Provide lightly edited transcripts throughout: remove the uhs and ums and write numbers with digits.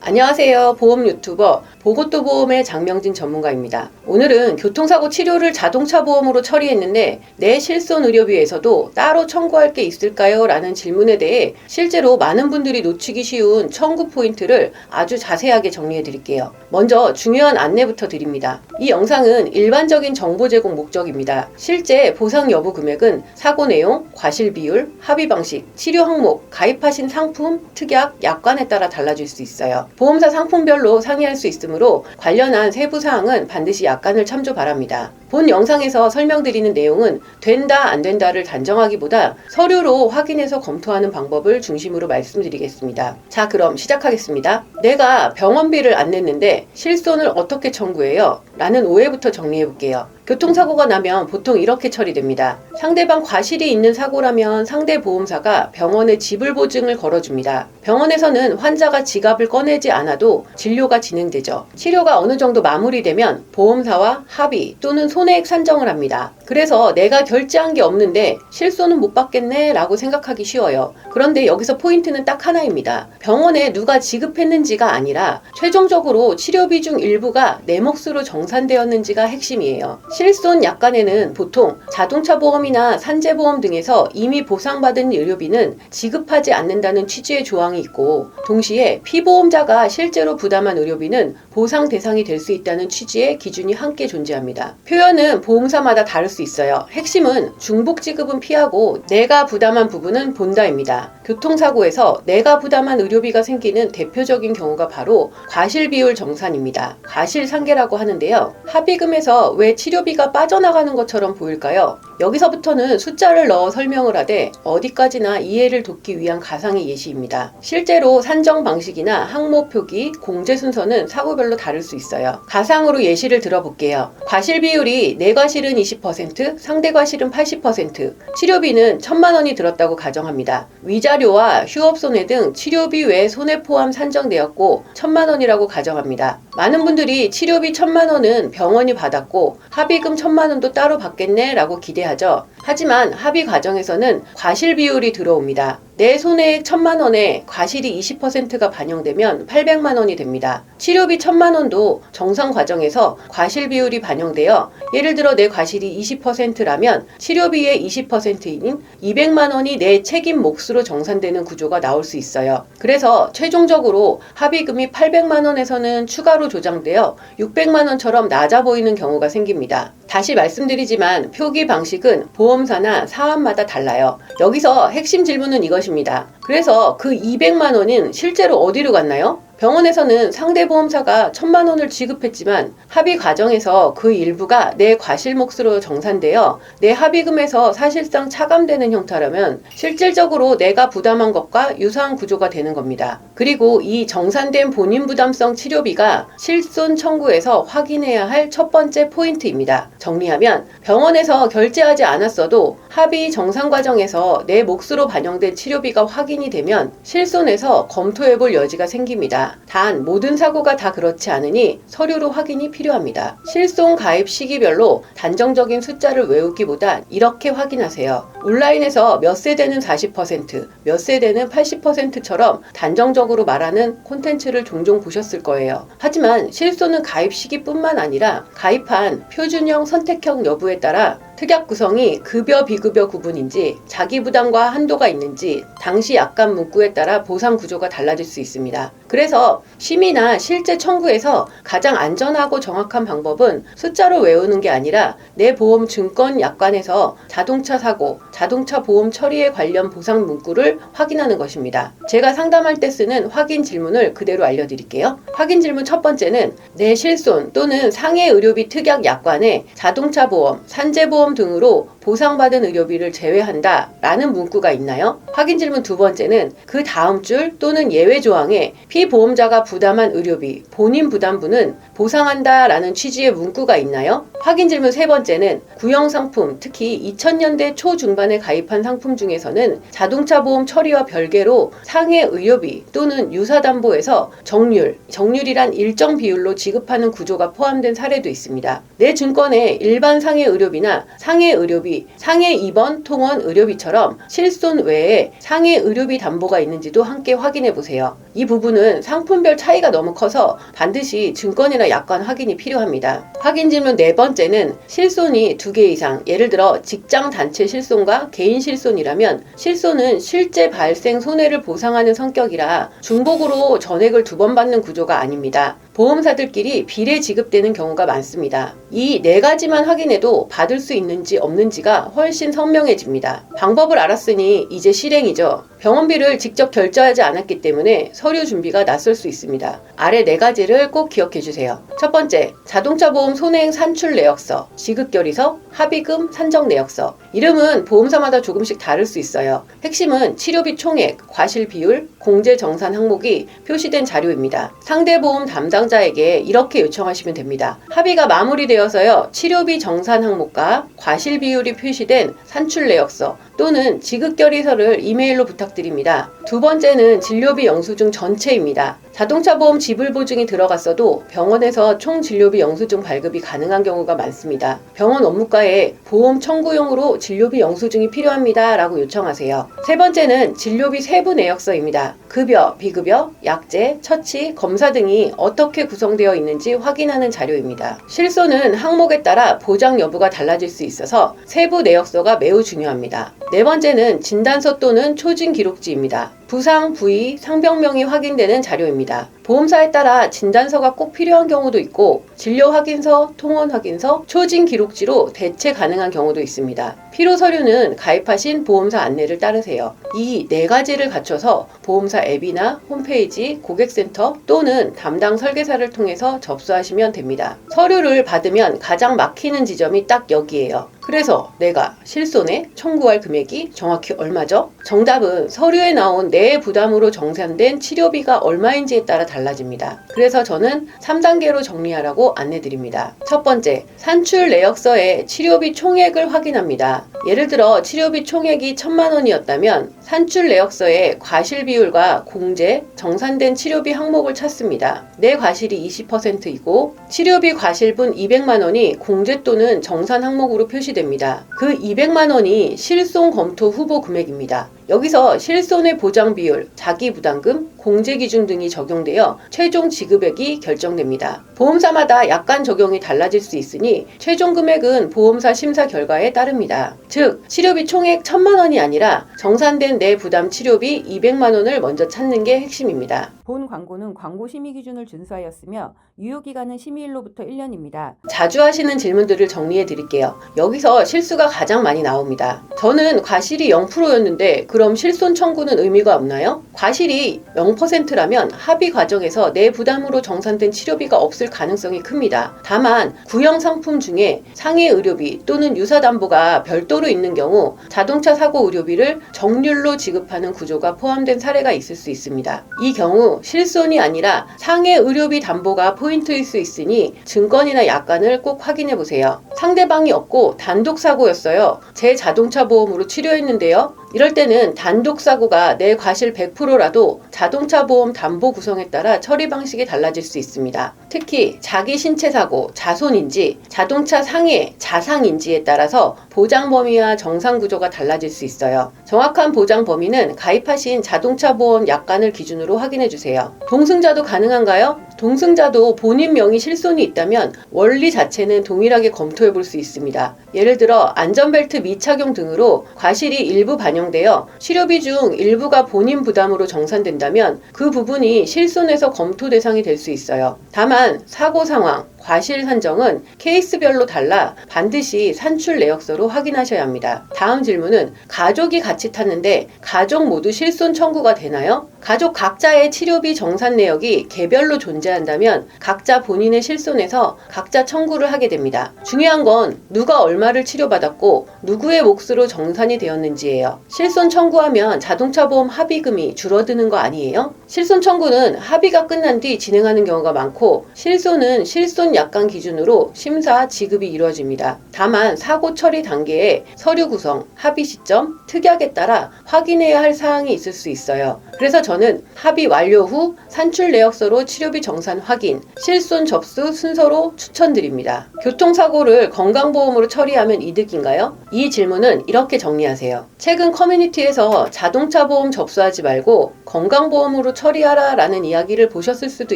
안녕하세요. 보험 유튜버 보고또 보험의 장명진 전문가입니다. 오늘은 교통사고 치료를 자동차 보험으로 처리했는데 내 실손 의료비에서도 따로 청구할 게 있을까요? 라는 질문에 대해 실제로 많은 분들이 놓치기 쉬운 청구 포인트를 아주 자세하게 정리해 드릴게요. 먼저 중요한 안내부터 드립니다. 이 영상은 일반적인 정보 제공 목적입니다. 실제 보상 여부 금액은 사고 내용, 과실 비율, 합의 방식, 치료 항목, 가입하신 상품, 특약, 약관에 따라 달라질 수 있어요. 보험사 상품별로 상의할 수 있으므로 관련한 세부 사항은 반드시 약관을 참조 바랍니다. 본 영상에서 설명드리는 내용은 된다 안 된다를 단정하기보다 서류로 확인해서 검토하는 방법을 중심으로 말씀드리겠습니다. 자, 그럼 시작하겠습니다. 내가 병원비를 안 냈는데 실손을 어떻게 청구해요? 라는 오해부터 정리해볼게요. 교통사고가 나면 보통 이렇게 처리됩니다. 상대방 과실이 있는 사고라면 상대 보험사가 병원에 지불보증을 걸어줍니다. 병원에서는 환자가 지갑을 꺼내지 않아도 진료가 진행되죠. 치료가 어느 정도 마무리되면 보험사와 합의 또는 손해액 산정을 합니다. 그래서 내가 결제한 게 없는데 실손은 못 받겠네 라고 생각하기 쉬워요. 그런데 여기서 포인트는 딱 하나입니다. 병원에 누가 지급했는지가 아니라 최종적으로 치료비 중 일부가 내 몫으로 정산되었는지가 핵심이에요. 실손 약관에는 보통 자동차 보험이나 산재보험 등에서 이미 보상받은 의료비는 지급하지 않는다는 취지의 조항이 있고, 동시에 피보험자가 실제로 부담한 의료비는 보상 대상이 될 수 있다는 취지의 기준이 함께 존재합니다. 표현은 보험사마다 다를 수 있어요. 핵심은 중복 지급은 피하고 내가 부담한 부분은 본다입니다. 교통사고에서 내가 부담한 의료비가 생기는 대표적인 경우가 바로 과실비율 정산입니다. 과실상계라고 하는데요. 합의금에서 왜 치료비가 빠져나가는 것처럼 보일까요? 여기서부터는 숫자를 넣어 설명을 하되 어디까지나 이해를 돕기 위한 가상의 예시입니다. 실제로 산정 방식이나 항목 표기, 공제 순서는 사고별로 다를 수 있어요. 가상으로 예시를 들어볼게요. 과실 비율이 내 과실은 20%, 상대 과실은 80%, 치료비는 1,000만 원이 들었다고 가정합니다. 위자료와 휴업손해 등 치료비 외 손해 포함 산정되었고 1,000만 원이라고 가정합니다. 많은 분들이 치료비 1,000만 원은 병원이 받았고 합의금 1,000만 원도 따로 받겠네 라고 기대하죠. 하지만 합의 과정에서는 과실 비율이 들어옵니다. 내 손해액 1,000만 원에 과실이 20%가 반영되면 800만 원이 됩니다. 치료비 1,000만 원도 정산 과정에서 과실 비율이 반영되어 예를 들어 내 과실이 20%라면 치료비의 20%인 200만 원이 내 책임 몫으로 정산되는 구조가 나올 수 있어요. 그래서 최종적으로 합의금이 800만 원에서는 추가로 조정되어 600만 원처럼 낮아 보이는 경우가 생깁니다. 다시 말씀드리지만 표기 방식은 보험사나 사안마다 달라요. 여기서 핵심 질문은 이것입니다. 그래서 그 200만 원은 실제로 어디로 갔나요? 병원에서는 상대 보험사가 1,000만 원을 지급했지만 합의 과정에서 그 일부가 내 과실 몫으로 정산되어 내 합의금에서 사실상 차감되는 형태라면 실질적으로 내가 부담한 것과 유사한 구조가 되는 겁니다. 그리고 이 정산된 본인 부담성 치료비가 실손 청구에서 확인해야 할 첫 번째 포인트입니다. 정리하면 병원에서 결제하지 않았어도 합의 정산 과정에서 내 몫으로 반영된 치료비가 확인이 되면 실손에서 검토해볼 여지가 생깁니다. 단 모든 사고가 다 그렇지 않으니 서류로 확인이 필요합니다. 실손 가입 시기별로 단정적인 숫자를 외우기보다 이렇게 확인하세요. 온라인에서 몇 세대는 40%, 몇 세대는 80%처럼 단정적으로 말하는 콘텐츠를 종종 보셨을 거예요. 하지만 실손은 가입 시기뿐만 아니라 가입한 표준형 선택형 여부에 따라 특약 구성이 급여 비급여 구분인지 자기 부담과 한도가 있는지 당시 약관 문구에 따라 보상 구조가 달라질 수 있습니다. 그래서 심의나 실제 청구에서 가장 안전하고 정확한 방법은 숫자로 외우는 게 아니라 내 보험 증권 약관에서 자동차 사고, 자동차 보험 처리에 관련 보상 문구를 확인하는 것입니다. 제가 상담할 때 쓰는 확인 질문을 그대로 알려드릴게요. 확인 질문 첫 번째는 내 실손 또는 상해 의료비 특약 약관에 자동차 보험, 산재보험 등으로 보상받은 의료비를 제외한다 라는 문구가 있나요? 확인 질문 두 번째는 그 다음 줄 또는 예외 조항에 피보험자가 부담한 의료비, 본인 부담분은 보상한다 라는 취지의 문구가 있나요? 확인 질문 세 번째는 구형 상품, 특히 2000년대 초중반에 가입한 상품 중에서는 자동차 보험 처리와 별개로 상해 의료비 또는 유사담보에서 정률이란 일정 비율로 지급하는 구조가 포함된 사례도 있습니다. 내 증권에 일반 상해 의료비나 상해 의료비 의료비, 상해 입원, 통원 의료비처럼 실손 외에 상해 의료비 담보가 있는지도 함께 확인해 보세요. 이 부분은 상품별 차이가 너무 커서 반드시 증권이나 약관 확인이 필요합니다. 확인 질문 네 번째는 실손이 2개 이상, 예를 들어 직장 단체 실손과 개인 실손이라면 실손은 실제 발생 손해를 보상하는 성격이라 중복으로 전액을 2번 받는 구조가 아닙니다. 보험사들끼리 비례 지급되는 경우가 많습니다. 이 4가지만 확인해도 받을 수 있는지 없는지가 훨씬 선명해집니다. 방법을 알았으니 이제 실행이죠. 병원비를 직접 결제하지 않았기 때문에 서류 준비가 낯설 수 있습니다. 아래 4가지를 꼭 기억해 주세요. 첫 번째, 자동차 보험 손해액 산출 내역서, 지급결의서, 합의금 산정 내역서. 이름은 보험사마다 조금씩 다를 수 있어요. 핵심은 치료비 총액, 과실 비율, 공제 정산 항목이 표시된 자료입니다. 상대 보험 담당자에게 이렇게 요청하시면 됩니다. 합의가 마무리되어서요, 치료비 정산 항목과 과실 비율이 표시된 산출 내역서 또는 지급결의서를 이메일로 부탁드립니다. 두 번째는 진료비 영수증 전체입니다. 자동차 보험 지불 보증이 들어갔어도 병원에서 총 진료비 영수증 발급이 가능한 경우가 많습니다. 병원 업무과에 보험 청구용으로 진료비 영수증이 필요합니다 라고 요청하세요. 세 번째는 진료비 세부 내역서입니다. 급여, 비급여, 약제, 처치, 검사 등이 어떻게 구성되어 있는지 확인하는 자료입니다. 실손은 항목에 따라 보장 여부가 달라질 수 있어서 세부 내역서가 매우 중요합니다. 네 번째는 진단서 또는 초진 기록지입니다. 부상, 부위, 상병명이 확인되는 자료입니다. 보험사에 따라 진단서가 꼭 필요한 경우도 있고 진료 확인서, 통원 확인서, 초진 기록지로 대체 가능한 경우도 있습니다. 필요 서류는 가입하신 보험사 안내를 따르세요. 이 4가지를 갖춰서 보험사 앱이나 홈페이지, 고객센터 또는 담당 설계사를 통해서 접수하시면 됩니다. 서류를 받으면 가장 막히는 지점이 딱 여기예요. 그래서 내가 실손에 청구할 금액이 정확히 얼마죠? 정답은 서류에 나온 내 부담으로 정산된 치료비가 얼마인지에 따라 달라집니다. 그래서 저는 3단계로 정리하라고 안내드립니다. 첫 번째, 산출 내역서에 치료비 총액을 확인합니다. 예를 들어 치료비 총액이 1,000만 원이었다면 산출 내역서에 과실 비율과 공제, 정산된 치료비 항목을 찾습니다. 내 과실이 20%이고 치료비 과실분 200만 원이 공제 또는 정산 항목으로 표시됩니다. 그 200만 원이 실손 검토 후보 금액입니다. 여기서 실손의 보장 비율, 자기부담금, 공제 기준 등이 적용되어 최종 지급액이 결정됩니다. 보험사마다 약관 적용이 달라질 수 있으니 최종 금액은 보험사 심사 결과에 따릅니다. 즉, 치료비 총액 1,000만 원이 아니라 정산된 내 부담 치료비 200만 원을 먼저 찾는 게 핵심입니다. 본 광고는 광고 심의 기준을 준수하였으며 유효기간은 심의일로부터 1년입니다. 자주 하시는 질문들을 정리해 드릴게요. 여기서 실수가 가장 많이 나옵니다. 저는 과실이 0%였는데 그럼 실손 청구는 의미가 없나요? 과실이 0%라면 합의 과정에서 내 부담으로 정산된 치료비가 없을 가능성이 큽니다. 다만 구형 상품 중에 상해 의료비 또는 유사담보가 별도로 있는 경우 자동차 사고 의료비를 정률로 지급하는 구조가 포함된 사례가 있을 수 있습니다. 이 경우 실손이 아니라 상해 의료비 담보가 포인트일 수 있으니 증권이나 약관을 꼭 확인해 보세요. 상대방이 없고 단독 사고였어요. 제 자동차 보험으로 치료했는데요. 이럴 때는 단독 사고가 내 과실 100%라도 자동차 보험 담보 구성에 따라 처리 방식이 달라질 수 있습니다. 특히 자기 신체 사고, 자손인지, 자동차 상해, 자상인지에 따라서 보장 범위와 정상 구조가 달라질 수 있어요. 정확한 보장 범위는 가입하신 자동차 보험 약관을 기준으로 확인해 주세요. 동승자도 가능한가요? 동승자도 본인 명의 실손이 있다면 원리 자체는 동일하게 검토해 볼 수 있습니다. 예를 들어 안전벨트 미착용 등으로 과실이 일부 반영되어 치료비 중 일부가 본인 부담으로 정산된다면 그 부분이 실손에서 검토 대상이 될 수 있어요. 다만 사고 상황, 과실 산정은 케이스별로 달라 반드시 산출 내역서로 확인하셔야 합니다. 다음 질문은 가족이 같이 탔는데 가족 모두 실손 청구가 되나요? 가족 각자의 치료비 정산 내역이 개별로 존재한다면 각자 본인의 실손에서 각자 청구를 하게 됩니다. 중요한 건 누가 얼마를 치료받았고 누구의 몫으로 정산이 되었는지예요. 실손 청구하면 자동차 보험 합의금이 줄어드는 거 아니에요? 실손 청구는 합의가 끝난 뒤 진행하는 경우가 많고 실손은 실손 약관 기준으로 심사 지급이 이루어집니다. 다만 사고 처리 단계에 서류 구성, 합의 시점, 특약에 따라 확인해야 할 사항이 있을 수 있어요. 그래서 저는 합의 완료 후 산출 내역서로 치료비 정산 확인, 실손 접수 순서로 추천드립니다. 교통사고를 건강보험으로 처리하면 이득인가요? 이 질문은 이렇게 정리하세요. 최근 커뮤니티에서 자동차 보험 접수하지 말고 건강보험으로 처리하라 라는 이야기를 보셨을 수도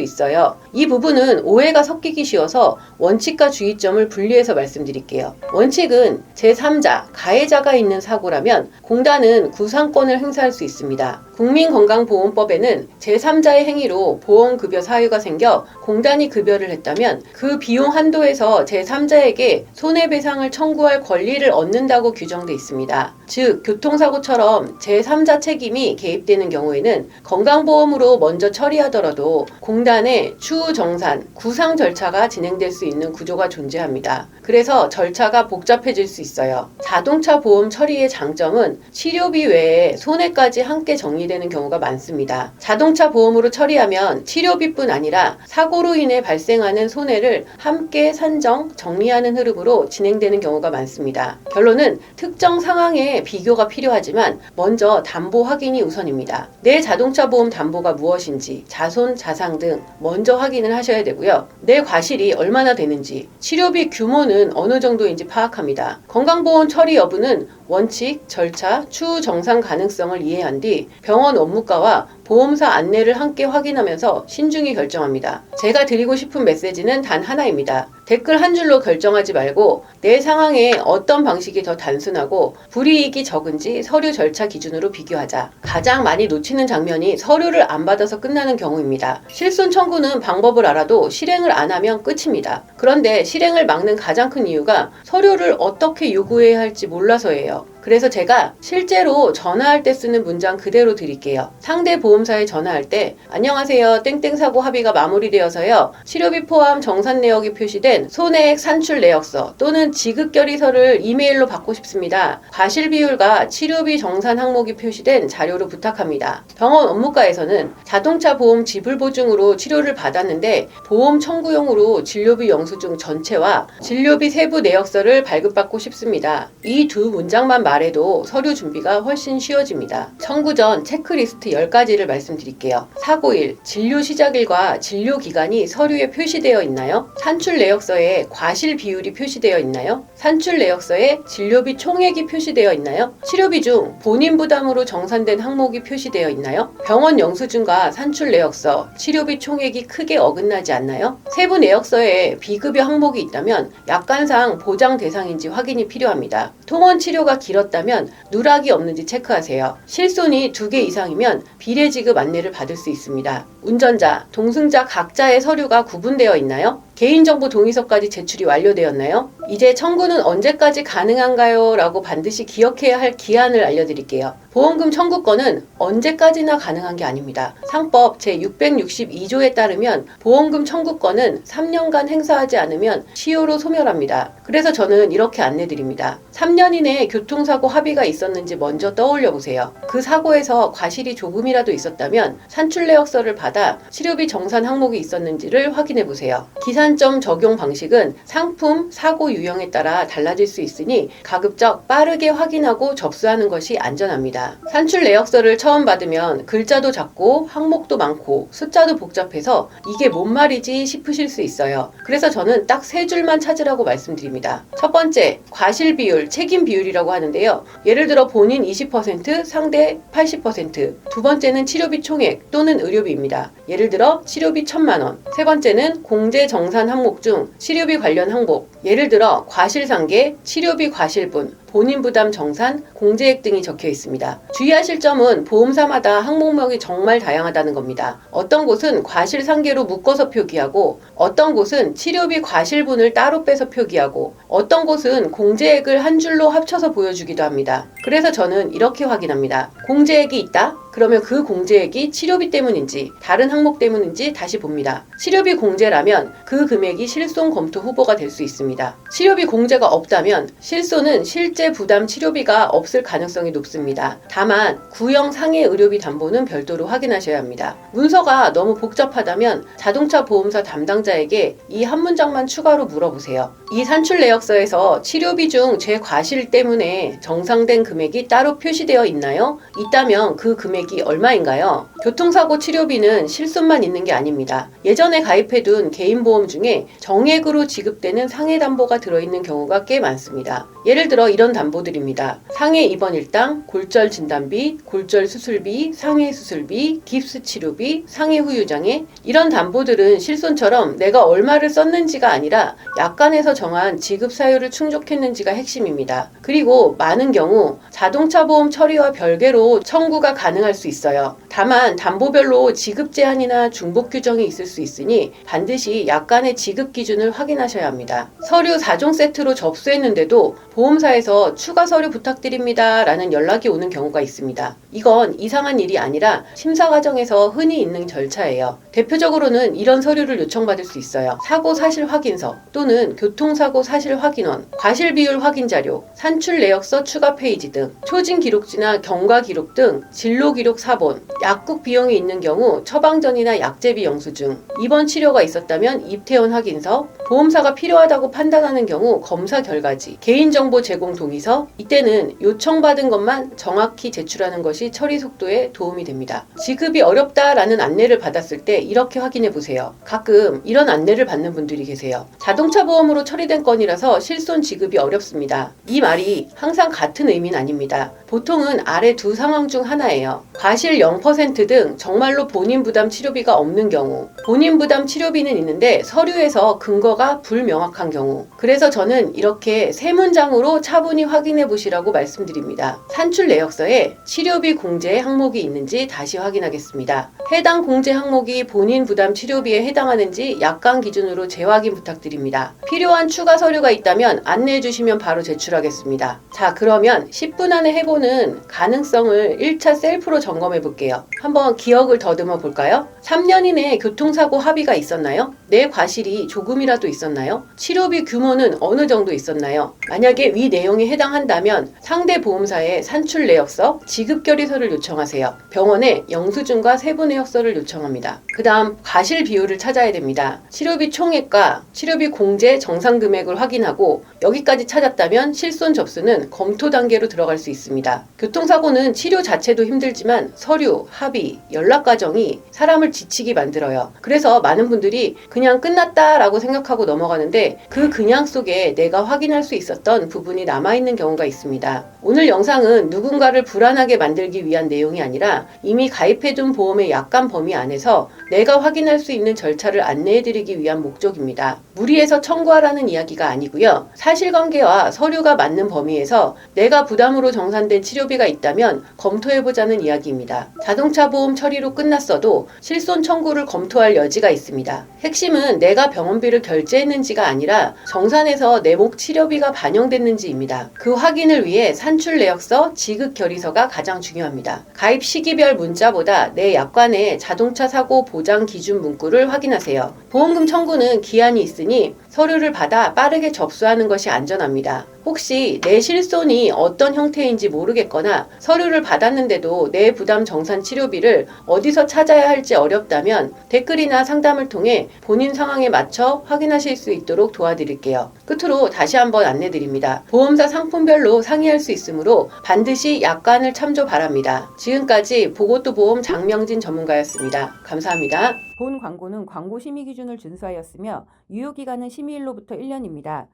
있어요. 이 부분은 오해가 섞이기 쉬워서 원칙과 주의점을 분리해서 말씀드릴게요. 원칙은 제3자, 가해자가 있는 사고라면 공단은 구상권을 행사할 수 있습니다. 국민건강보험법에는 제3자의 행위로 보험급여 사유가 생겨 공단이 급여를 했다면 그 비용 한도에서 제3자에게 손해배상을 청구할 권리를 얻는다고 규정돼 있습니다. 즉, 교통사고처럼 제3자 책임이 개입되는 경우에는 건강보험으로 먼저 처리하더라도 공단의 추후 정산, 구상 절차가 진행될 수 있는 구조가 존재합니다. 그래서 절차가 복잡해질 수 있어요. 자동차 보험 처리의 장점은 치료비 외에 손해까지 함께 정리되는 경우가 많습니다. 자동차 보험으로 처리하면 치료비뿐 아니라 사고로 인해 발생하는 손해를 함께 산정, 정리하는 흐름으로 진행되는 경우가 많습니다. 결론은 특정 상황에 비교가 필요하지만 먼저 담보 확인이 우선입니다. 내 자동차 보험 담보가 무엇인지, 자손, 자상 등 먼저 확인을 하셔야 되고요. 내 과실이 얼마나 되는지, 치료비 규모는 어느 정도인지 파악합니다. 건강보험 처리 여부는 원칙, 절차, 추후 정상 가능성을 이해한 뒤 병원 업무과와 보험사 안내를 함께 확인하면서 신중히 결정합니다. 제가 드리고 싶은 메시지는 단 하나입니다. 댓글 한 줄로 결정하지 말고 내 상황에 어떤 방식이 더 단순하고 불이익이 적은지 서류 절차 기준으로 비교하자. 가장 많이 놓치는 장면이 서류를 안 받아서 끝나는 경우입니다. 실손 청구는 방법을 알아도 실행을 안 하면 끝입니다. 그런데 실행을 막는 가장 큰 이유가 서류를 어떻게 요구해야 할지 몰라서예요. 그래서 제가 실제로 전화할 때 쓰는 문장 그대로 드릴게요. 상대 보험사에 전화할 때 안녕하세요. 땡땡 사고 합의가 마무리되어서요. 치료비 포함 정산 내역이 표시된 손해액 산출 내역서 또는 지급 결의서를 이메일로 받고 싶습니다. 과실 비율과 치료비 정산 항목이 표시된 자료로 부탁합니다. 병원 업무과에서는 자동차 보험 지불 보증으로 치료를 받았는데 보험 청구용으로 진료비 영수증 전체와 진료비 세부 내역서를 발급받고 싶습니다. 이 두 문장만 말해도 서류 준비가 훨씬 쉬워집니다. 청구 전 체크리스트 10가지를 말씀드릴게요. 사고일, 진료 시작일과 진료 기간이 서류에 표시되어 있나요? 산출 내역서에 과실 비율이 표시되어 있나요? 산출 내역서에 진료비 총액이 표시되어 있나요? 치료비 중 본인 부담으로 정산된 항목이 표시되어 있나요? 병원 영수증과 산출 내역서, 치료비 총액이 크게 어긋나지 않나요? 세부 내역서에 비급여 항목이 있다면 약관상 보장 대상인지 확인이 필요합니다. 통원 치료가 길었다면 누락이 없는지 체크하세요. 실손이 2개 이상이면 비례 지급 안내를 받을 수 있습니다. 운전자, 동승자 각자의 서류가 구분되어 있나요? 개인정보 동의서까지 제출이 완료되었나요? 이제 청구는 언제까지 가능한가요? 라고 반드시 기억해야 할 기한을 알려드릴게요. 보험금 청구권은 언제까지나 가능한 게 아닙니다. 상법 제662조에 따르면 보험금 청구권은 3년간 행사하지 않으면 시효로 소멸합니다. 그래서 저는 이렇게 안내드립니다. 3년 이내에 교통사고 합의가 있었는지 먼저 떠올려 보세요. 그 사고에서 과실이 조금이라도 있었다면 산출 내역서를 받아 치료비 정산 항목이 있었는지를 확인해 보세요. 기산점 적용 방식은 상품, 사고 유형에 따라 달라질 수 있으니 가급적 빠르게 확인하고 접수하는 것이 안전합니다. 산출 내역서를 처음 받으면 글자도 작고 항목도 많고 숫자도 복잡해서 이게 뭔 말이지 싶으실 수 있어요. 그래서 저는 딱 3줄만 찾으라고 말씀드립니다. 첫 번째, 과실 비율, 책임 비율이라고 하는데요. 예를 들어 본인 20%, 상대 80%. 두 번째는 치료비 총액 또는 의료비입니다. 예를 들어 치료비 1,000만 원. 세 번째는 공제 정산 항목 중 치료비 관련 항목. 예를 들어 과실상계, 치료비 과실분, 본인 부담 정산, 공제액 등이 적혀 있습니다. 주의하실 점은 보험사마다 항목명이 정말 다양하다는 겁니다. 어떤 곳은 과실상계로 묶어서 표기하고 어떤 곳은 치료비 과실분을 따로 빼서 표기하고 어떤 곳은 공제액을 한 줄로 합쳐서 보여주기도 합니다. 그래서 저는 이렇게 확인합니다. 공제액이 있다? 그러면 그 공제액이 치료비 때문인지 다른 항목 때문인지 다시 봅니다. 치료비 공제라면 그 금액이 실손 검토 후보가 될 수 있습니다. 있습니다. 치료비 공제가 없다면 실손은 실제 부담 치료비가 없을 가능성이 높습니다. 다만 구형 상해 의료비 담보는 별도로 확인하셔야 합니다. 문서가 너무 복잡하다면 자동차 보험사 담당자에게 이 한 문장만 추가로 물어보세요. 이 산출 내역서에서 치료비 중 재과실 때문에 정상된 금액이 따로 표시되어 있나요? 있다면 그 금액이 얼마인가요? 교통사고 치료비는 실손만 있는 게 아닙니다. 예전에 가입해둔 개인보험 중에 정액으로 지급되는 상해담보가 들어있는 경우가 꽤 많습니다. 예를 들어 이런 담보들입니다. 상해 입원 일당, 골절 진단비, 골절 수술비, 상해 수술비, 깁스 치료비, 상해 후유장애. 이런 담보들은 실손처럼 내가 얼마를 썼는지가 아니라 약관에서 정한 지급 사유를 충족했는지가 핵심입니다. 그리고 많은 경우 자동차 보험 처리와 별개로 청구가 가능할 수 있어요. 다만 담보별로 지급 제한이나 중복 규정이 있을 수 있으니 반드시 약관의 지급 기준을 확인하셔야 합니다. 서류 4종 세트로 접수했는데도 보험사에서 추가 서류 부탁드립니다 라는 연락이 오는 경우가 있습니다. 이건 이상한 일이 아니라 심사 과정에서 흔히 있는 절차예요. 대표적으로는 이런 서류를 요청받을 수 있어요. 사고 사실 확인서 또는 교통사고 사실 확인원, 과실 비율 확인 자료, 산출 내역서 추가 페이지 등, 초진 기록지나 경과 기록 등 진로 기록 사본, 약국 비용이 있는 경우 처방전이나 약제비 영수증, 입원 치료가 있었다면 입퇴원 확인서, 보험사가 필요하다고 판단하는 경우 검사 결과지, 개인정보 제공 동의서. 이때는 요청받은 것만 정확히 제출하는 것이 처리 속도에 도움이 됩니다. 지급이 어렵다라는 안내를 받았을 때 이렇게 확인해 보세요. 가끔 이런 안내를 받는 분들이 계세요. 자동차 보험으로 처리된 건이라서 실손 지급이 어렵습니다. 이 말이 항상 같은 의미는 아닙니다. 보통은 아래 두 상황 중 하나예요. 과실 0%등 정말로 본인 부담 치료비가 없는 경우, 본인 부담 치료비는 있는데 서류에서 근거가 불명확한 경우. 그래서 저는 이렇게 세 문장으로 차분히 확인해 보시라고 말씀드립니다. 산출 내역서에 치료비 공제 항목이 있는지 다시 확인하겠습니다. 해당 공제 항목이 본인 부담 치료비에 해당하는지 약관 기준으로 재확인 부탁드립니다. 필요한 추가 서류가 있다면 안내해 주시면 바로 제출하겠습니다. 자, 그러면 10분 안에 해보는 가능성을 1차 셀프로 점검해 볼게요. 한번 기억을 더듬어 볼까요? 3년 이내에 교통사고 합의가 있었나요? 내 과실이 조금이라도 있었나요? 치료비 규모는 어느 정도 있었나요? 만약에 위 내용에 해당한다면 상대 보험사에 산출 내역서, 지급 결의서를 요청하세요. 병원에 영수증과 세부 내역서를 요청합니다. 그 다음 과실 비율을 찾아야 됩니다. 치료비 총액과 치료비 공제 정상 금액을 확인하고 여기까지 찾았다면 실손 접수는 검토 단계로 들어갈 수 있습니다. 교통사고는 치료 자체도 힘들지만 서류, 합의, 연락 과정이 사람을 지치게 만들어요. 그래서 많은 분들이 그냥 끝났다라고 생각하고 넘어가는데 그 그냥 속에 내가 확인할 수 있었던 부분이 남아있는 경우가 있습니다. 오늘 영상은 누군가를 불안하게 만들기 위한 내용이 아니라 이미 가입해둔 보험의 약관 범위 안에서 내가 확인할 수 있는 절차를 안내해드리기 위한 목적입니다. 무리해서 청구하라는 이야기가 아니고요. 사실관계와 서류가 맞는 범위에서 내가 부담으로 정산된 치료비가 있다면 검토해보자는 이야기입니다. 자동차 보험 처리로 끝났어도 실손 청구를 검토할 여지가 있습니다. 핵심은 내가 병원비를 결제했는지가 아니라 정산에서 내 목 치료비가 반영됐는지입니다. 그 확인을 위해 산출 내역서, 지급 결의서가 가장 중요합니다. 가입 시기별 문자보다 내 약관의 자동차 사고 보장 기준 문구를 확인하세요. 보험금 청구는 기한이 있으니 서류를 받아 빠르게 접수하는 것이 안전합니다. 혹시 내 실손이 어떤 형태인지 모르겠거나 서류를 받았는데도 내 부담 정산 치료비를 어디서 찾아야 할지 어렵다면 댓글이나 상담을 통해 본인 상황에 맞춰 확인하실 수 있도록 도와드릴게요. 끝으로 다시 한번 안내드립니다. 보험사 상품별로 상의할 수 있으므로 반드시 약관을 참조 바랍니다. 지금까지 보고또 보험 장명진 전문가였습니다. 감사합니다. 본 광고는 광고 심의 기준을 준수하였으며 유효기간은 심의일로부터 1년입니다.